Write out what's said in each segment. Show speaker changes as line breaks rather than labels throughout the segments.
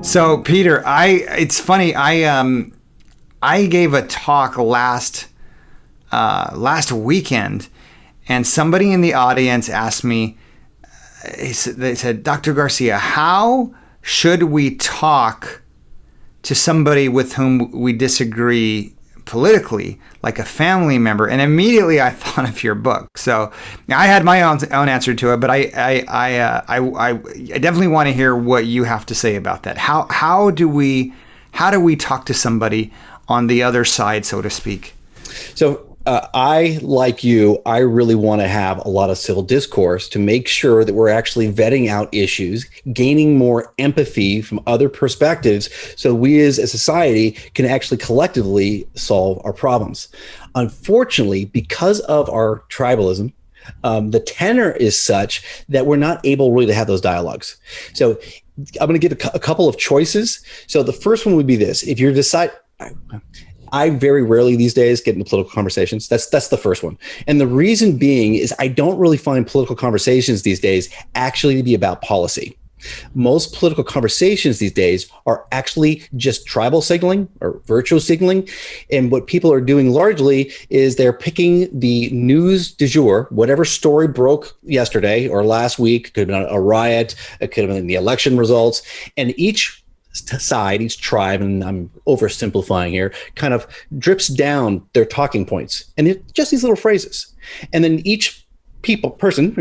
So Peter, it's funny. I gave a talk last weekend, and somebody in the audience asked me. They said, Dr. Garcia, how should we talk to somebody with whom we disagree politically, like a family member? And immediately I thought of your book. So I had my own answer to it, but I definitely want to hear what you have to say about that. How do we talk to somebody on the other side, so to speak?
So like you, I really want to have a lot of civil discourse to make sure that we're actually vetting out issues, gaining more empathy from other perspectives, so we as a society can actually collectively solve our problems. Unfortunately, because of our tribalism, the tenor is such that we're not able really to have those dialogues. So I'm going to give a couple of choices. So the first one would be this. If you're I very rarely these days get into political conversations. That's the first one. And the reason being is I don't really find political conversations these days actually to be about policy. Most political conversations these days are actually just tribal signaling or virtue signaling. And what people are doing largely is they're picking the news du jour, whatever story broke yesterday or last week. It could have been a riot, it could have been the election results, and each side, each tribe, and I'm oversimplifying here, kind of drips down their talking points. And it's just these little phrases. And then each person,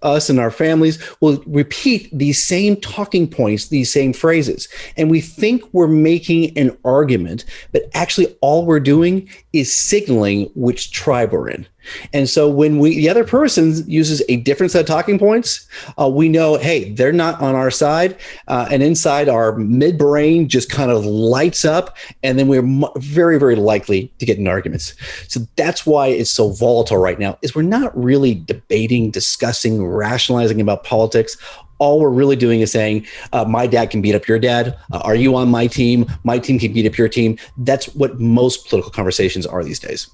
us and our families, will repeat these same talking points, these same phrases. And we think we're making an argument, but actually all we're doing is signaling which tribe we're in. And so when the other person uses a different set of talking points, we know, hey, they're not on our side. And inside our midbrain just kind of lights up. And then we're very, very likely to get in arguments. So that's why it's so volatile right now, is we're not really debating, discussing, rationalizing about politics. All we're really doing is saying, my dad can beat up your dad. Are you on my team? My team can beat up your team. That's what most political conversations are these days.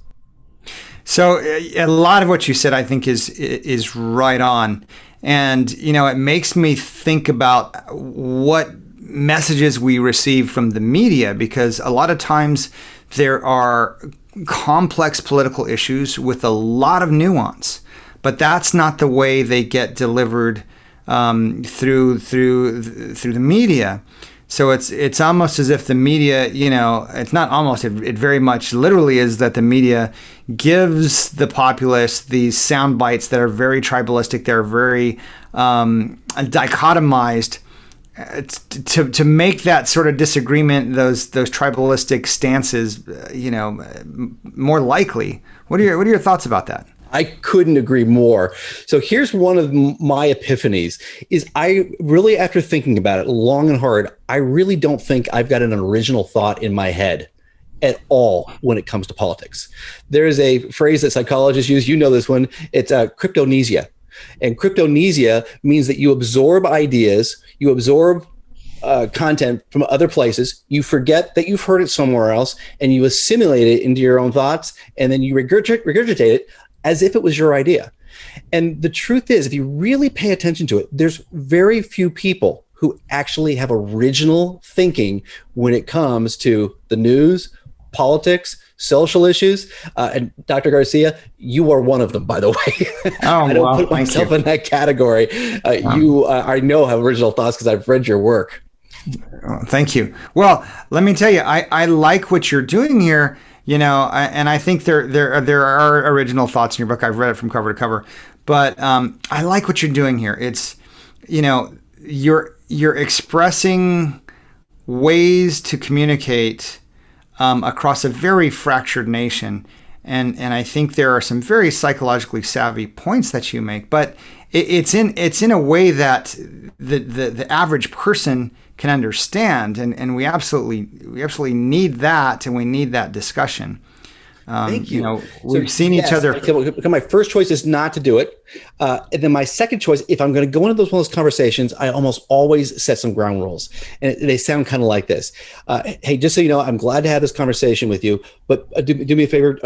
So a lot of what you said, I think, is right on. And, it makes me think about what messages we receive from the media, because a lot of times there are complex political issues with a lot of nuance, but that's not the way they get delivered through the media. So it's almost as if the media, it's not almost, it very much literally is that the media gives the populace these sound bites that are very tribalistic, they're very dichotomized, to make that sort of disagreement, those tribalistic stances, more likely. What are your thoughts about that?
I couldn't agree more. So here's one of my epiphanies, is I really, after thinking about it long and hard, I really don't think I've got an original thought in my head at all when it comes to politics. There is a phrase that psychologists use, this one, it's cryptomnesia. And cryptomnesia means that you absorb ideas, you absorb content from other places, you forget that you've heard it somewhere else, and you assimilate it into your own thoughts, and then you regurgitate it as if it was your idea. And the truth is, if you really pay attention to it, there's very few people who actually have original thinking when it comes to the news, politics, social issues. And Dr. Garcia, you are one of them, by the way.
Oh,
I don't put myself in that category. You, I know, have original thoughts because I've read your work.
Thank you. Well, let me tell you, I like what you're doing here. And I think there are original thoughts in your book. I've read it from cover to cover, but I like what you're doing here. It's, you're expressing ways to communicate across a very fractured nation, and I think there are some very psychologically savvy points that you make. But it's in a way that the average person can understand, and we absolutely need that, and we need that discussion.
Thank you.
We've seen each other.
My first choice is not to do it, and then my second choice, if I'm going to go into one of those conversations, I almost always set some ground rules, and they sound kind of like this: "Hey, just so you know, I'm glad to have this conversation with you, but do me a favor.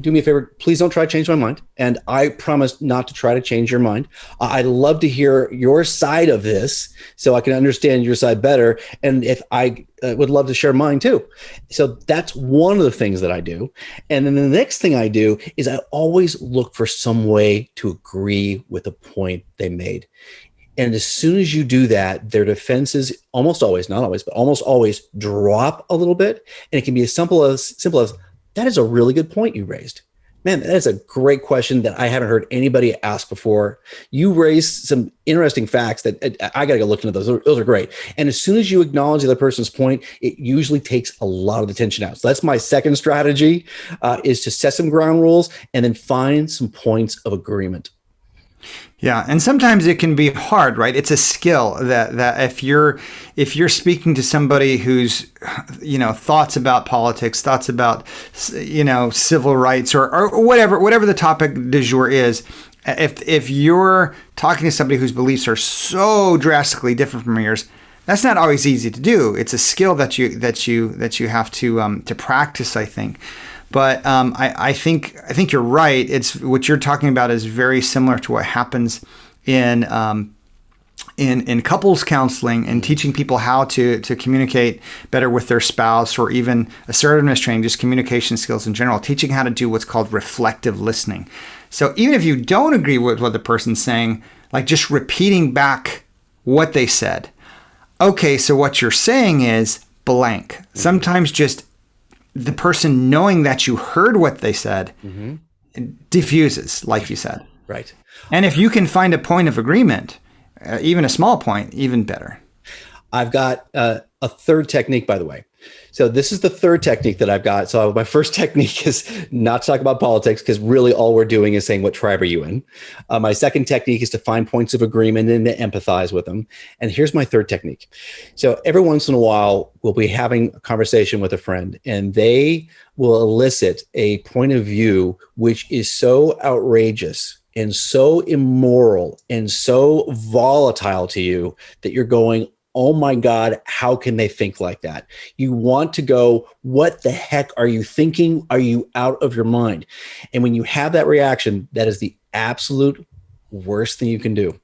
do me a favor, please don't try to change my mind. And I promise not to try to change your mind. I'd love to hear your side of this so I can understand your side better. And if I would love to share mine too. So that's one of the things that I do. And then the next thing I do is I always look for some way to agree with the point they made. And as soon as you do that, their defenses almost always, not always, but almost always drop a little bit. And it can be as simple as that is a really good point you raised. Man, that is a great question that I haven't heard anybody ask before. You raised some interesting facts that I got to go look into those. Those are great. And as soon as you acknowledge the other person's point, it usually takes a lot of the tension out. So that's my second strategy, is to set some ground rules and then find some points of agreement.
Yeah, and sometimes it can be hard, right? It's a skill that if you're speaking to somebody who's, thoughts about politics, thoughts about, civil rights or whatever the topic du jour is, if you're talking to somebody whose beliefs are so drastically different from yours, that's not always easy to do. It's a skill that you have to practice, I think. But I think you're right. It's what you're talking about is very similar to what happens in couples counseling and teaching people how to communicate better with their spouse, or even assertiveness training, just communication skills in general, teaching how to do what's called reflective listening. So even if you don't agree with what the person's saying, like just repeating back what they said. Okay, so what you're saying is blank. Sometimes just the person knowing that you heard what they said diffuses, like you said.
Right.
And if you can find a point of agreement, even a small point, even better.
I've got a third technique, by the way. So this is the third technique that I've got. So my first technique is not to talk about politics, because really all we're doing is saying, what tribe are you in? My second technique is to find points of agreement and to empathize with them. And here's my third technique. So every once in a while, we'll be having a conversation with a friend, and they will elicit a point of view which is so outrageous and so immoral and so volatile to you that you're going, oh my God, how can they think like that? You want to go, what the heck are you thinking? Are you out of your mind? And when you have that reaction, that is the absolute worst thing you can do.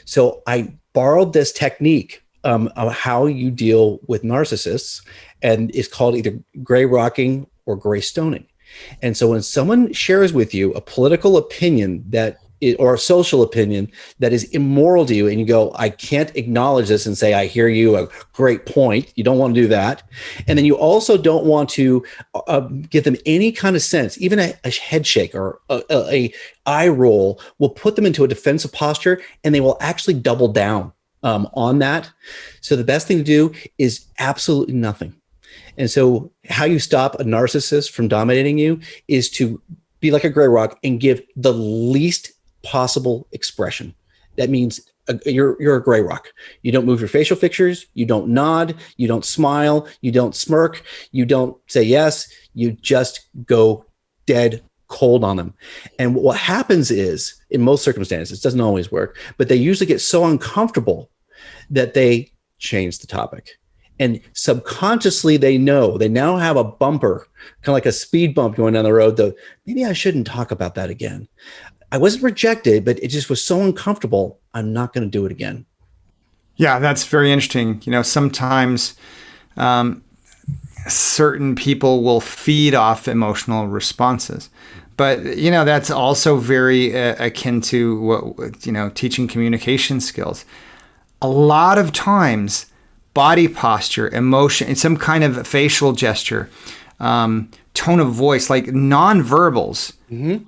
So I borrowed this technique of how you deal with narcissists, and it's called either gray rocking or gray stoning. And so when someone shares with you a political opinion or a social opinion that is immoral to you, and you go, I can't acknowledge this and say, I hear you, a great point. You don't want to do that. And then you also don't want to give them any kind of sense, even a head shake or a eye roll will put them into a defensive posture, and they will actually double down on that. So the best thing to do is absolutely nothing. And so how you stop a narcissist from dominating you is to be like a gray rock and give the least possible expression. That means you're a gray rock. You don't move your facial features. You don't nod. You don't smile. You don't smirk. You don't say yes. You just go dead cold on them. And what happens is, in most circumstances, it doesn't always work, but they usually get so uncomfortable that they change the topic. And subconsciously, they now have a bumper, kind of like a speed bump going down the road, though, maybe I shouldn't talk about that again. I wasn't rejected, but it just was so uncomfortable. I'm not going to do it again.
Yeah, that's very interesting. Sometimes certain people will feed off emotional responses. But, that's also very akin to what, teaching communication skills. A lot of times, body posture, emotion, and some kind of facial gesture, tone of voice, like nonverbals,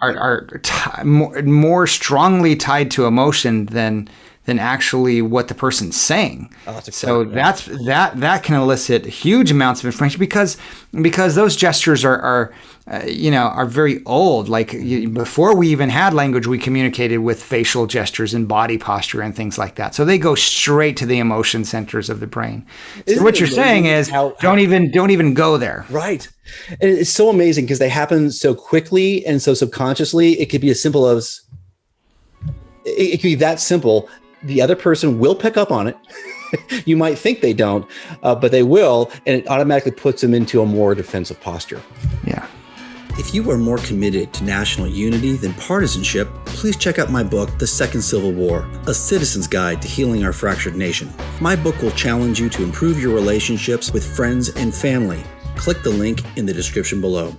are more strongly tied to emotion than actually what the person's saying. Oh, so that can elicit huge amounts of information because those gestures are very old. Like before we even had language, we communicated with facial gestures and body posture and things like that. So they go straight to the emotion centers of the brain. So what you're saying is don't even go there.
Right. And it's so amazing because they happen so quickly and so subconsciously. It could be as simple as it could be that simple. The other person will pick up on it. You might think they don't, but they will, and it automatically puts them into a more defensive posture.
Yeah.
If you are more committed to national unity than partisanship, please check out my book, The Second Civil War, A Citizen's Guide to Healing Our Fractured Nation. My book will challenge you to improve your relationships with friends and family. Click the link in the description below.